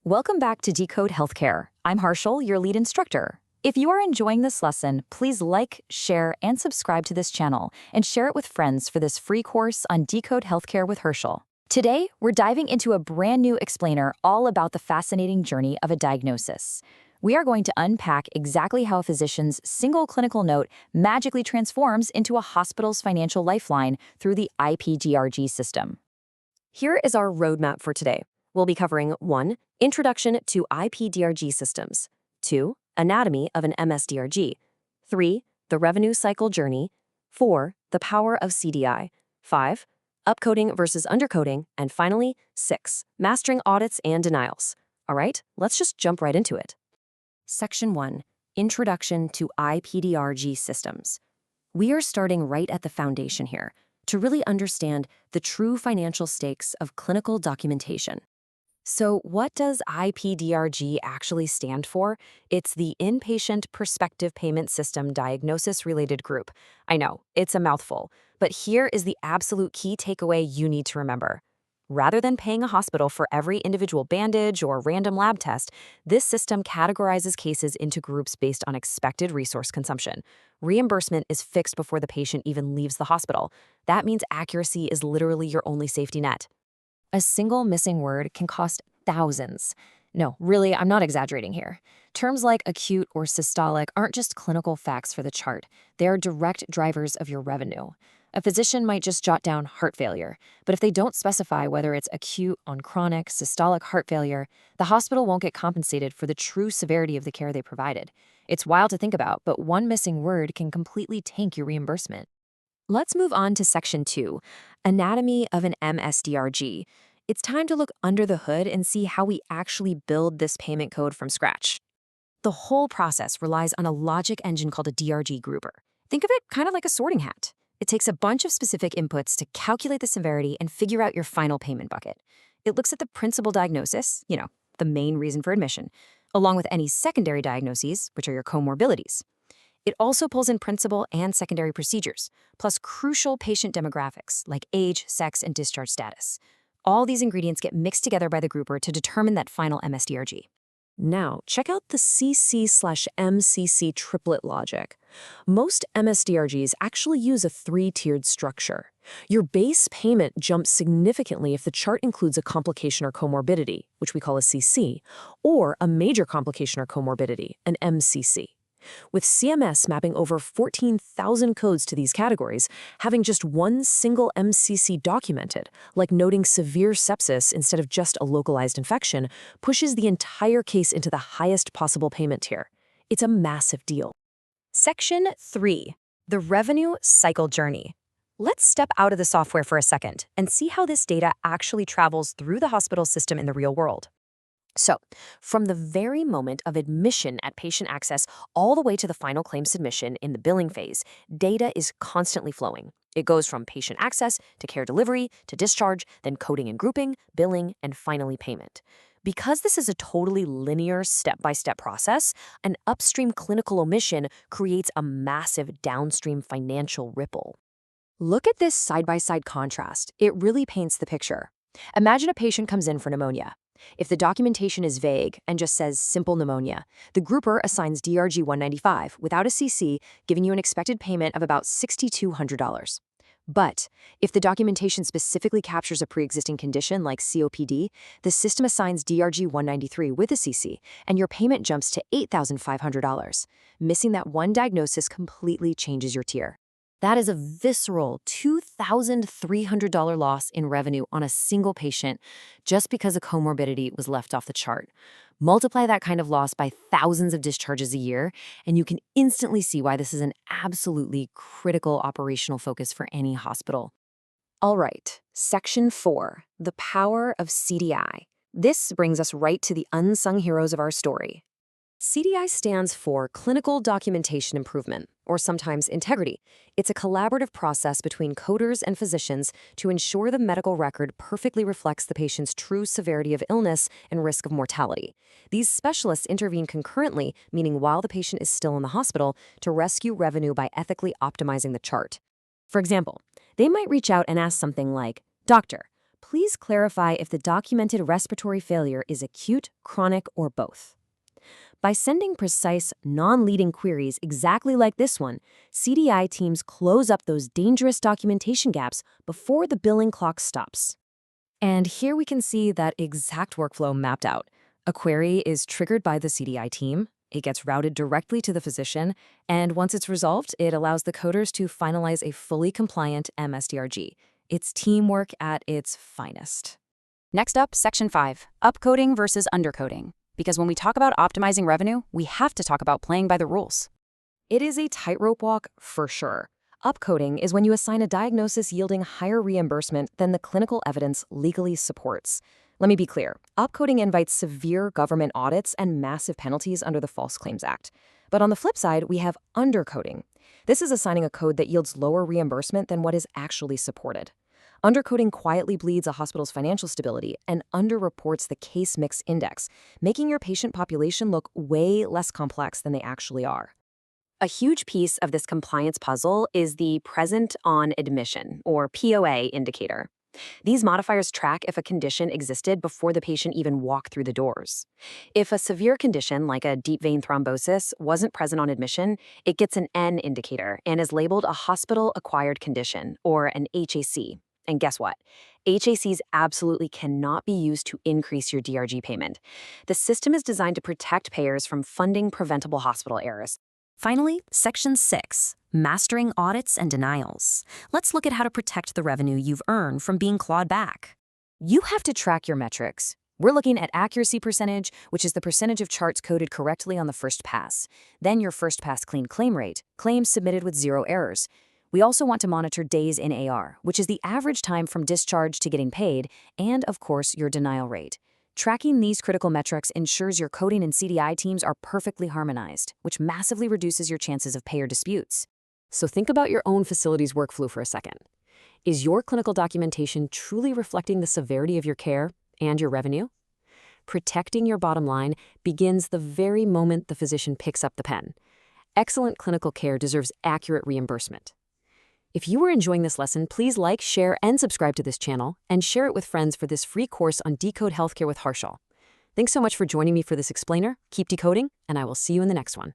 Welcome back to Decode Healthcare. I'm Harshal, your lead instructor. If you are enjoying this lesson, please like, share, and subscribe to this channel, and share it with friends for this free course on Decode Healthcare with Harshal. Today, we're diving into a brand new explainer all about the fascinating journey of a diagnosis. We are going to unpack exactly how a physician's single clinical note magically transforms into a hospital's financial lifeline through the IPDRG system. Here is our roadmap for today. We'll be covering 1. Introduction to IPDRG systems. 2. Anatomy of an MSDRG. 3. The revenue cycle journey. 4. The power of CDI. 5. Upcoding versus undercoding. And finally, 6. Mastering audits and denials. All right, let's just jump right into it. Section 1. Introduction to IPDRG systems. We are starting right at the foundation here to really understand the true financial stakes of clinical documentation. So what does IPDRG actually stand for? It's the Inpatient Prospective Payment System Diagnosis-Related Group. I know, it's a mouthful, but here is the absolute key takeaway you need to remember. Rather than paying a hospital for every individual bandage or random lab test, this system categorizes cases into groups based on expected resource consumption. Reimbursement is fixed before the patient even leaves the hospital. That means accuracy is literally your only safety net. A single missing word can cost thousands. No, really, I'm not exaggerating here. Terms like acute or systolic aren't just clinical facts for the chart. They are direct drivers of your revenue. A physician might just jot down heart failure, but if they don't specify whether it's acute on chronic, systolic heart failure, the hospital won't get compensated for the true severity of the care they provided. It's wild to think about, but one missing word can completely tank your reimbursement. Let's move on to Section 2, Anatomy of an MSDRG. It's time to look under the hood and see how we actually build this payment code from scratch. The whole process relies on a logic engine called a DRG grouper. Think of it kind of like a sorting hat. It takes a bunch of specific inputs to calculate the severity and figure out your final payment bucket. It looks at the principal diagnosis, the main reason for admission, along with any secondary diagnoses, which are your comorbidities. It also pulls in principal and secondary procedures, plus crucial patient demographics like age, sex, and discharge status. All these ingredients get mixed together by the grouper to determine that final MSDRG. Now, check out the CC/MCC triplet logic. Most MSDRGs actually use a three-tiered structure. Your base payment jumps significantly if the chart includes a complication or comorbidity, which we call a CC, or a major complication or comorbidity, an MCC. With CMS mapping over 14,000 codes to these categories, having just one single MCC documented, like noting severe sepsis instead of just a localized infection, pushes the entire case into the highest possible payment tier. It's a massive deal. Section 3. The revenue cycle journey. Let's step out of the software for a second and see how this data actually travels through the hospital system in the real world. So, from the very moment of admission at patient access all the way to the final claim submission in the billing phase, data is constantly flowing. It goes from patient access to care delivery to discharge, then coding and grouping, billing, and finally payment. Because this is a totally linear step-by-step process, an upstream clinical omission creates a massive downstream financial ripple. Look at this side-by-side contrast. It really paints the picture. Imagine a patient comes in for pneumonia. If the documentation is vague and just says simple pneumonia, the grouper assigns DRG 195 without a CC, giving you an expected payment of about $6,200. But if the documentation specifically captures a pre-existing condition like COPD, the system assigns DRG 193 with a CC, and your payment jumps to $8,500. Missing that one diagnosis completely changes your tier. That is a visceral $2,300 loss in revenue on a single patient just because a comorbidity was left off the chart. Multiply that kind of loss by thousands of discharges a year, and you can instantly see why this is an absolutely critical operational focus for any hospital. All right, Section 4, the power of CDI. This brings us right to the unsung heroes of our story. CDI stands for Clinical Documentation Improvement, or sometimes integrity. It's a collaborative process between coders and physicians to ensure the medical record perfectly reflects the patient's true severity of illness and risk of mortality. These specialists intervene concurrently, meaning while the patient is still in the hospital, to rescue revenue by ethically optimizing the chart. For example, they might reach out and ask something like, "Doctor, please clarify if the documented respiratory failure is acute, chronic, or both. By sending precise, non-leading queries exactly like this one, CDI teams close up those dangerous documentation gaps before the billing clock stops. And here we can see that exact workflow mapped out. A query is triggered by the CDI team, it gets routed directly to the physician, and once it's resolved, it allows the coders to finalize a fully compliant MS-DRG. It's teamwork at its finest. Next up, Section 5, upcoding versus undercoding. Because when we talk about optimizing revenue, we have to talk about playing by the rules. It is a tightrope walk for sure. Upcoding is when you assign a diagnosis yielding higher reimbursement than the clinical evidence legally supports. Let me be clear, upcoding invites severe government audits and massive penalties under the False Claims Act. But on the flip side, we have undercoding. This is assigning a code that yields lower reimbursement than what is actually supported. Undercoding quietly bleeds a hospital's financial stability and underreports the case mix index, making your patient population look way less complex than they actually are. A huge piece of this compliance puzzle is the present on admission, or POA indicator. These modifiers track if a condition existed before the patient even walked through the doors. If a severe condition, like a deep vein thrombosis, wasn't present on admission, it gets an N indicator and is labeled a hospital-acquired condition, or an HAC. And guess what? HACs absolutely cannot be used to increase your DRG payment. The system is designed to protect payers from funding preventable hospital errors. Finally, Section 6, Mastering Audits and Denials. Let's look at how to protect the revenue you've earned from being clawed back. You have to track your metrics. We're looking at accuracy percentage, which is the percentage of charts coded correctly on the first pass. Then your first pass clean claim rate, claims submitted with 0 errors. We also want to monitor days in AR, which is the average time from discharge to getting paid, and of course, your denial rate. Tracking these critical metrics ensures your coding and CDI teams are perfectly harmonized, which massively reduces your chances of payer disputes. So think about your own facility's workflow for a second. Is your clinical documentation truly reflecting the severity of your care and your revenue? Protecting your bottom line begins the very moment the physician picks up the pen. Excellent clinical care deserves accurate reimbursement. If you are enjoying this lesson, please like, share, and subscribe to this channel, and share it with friends for this free course on Decode Healthcare with Harshal. Thanks so much for joining me for this explainer. Keep decoding, and I will see you in the next one.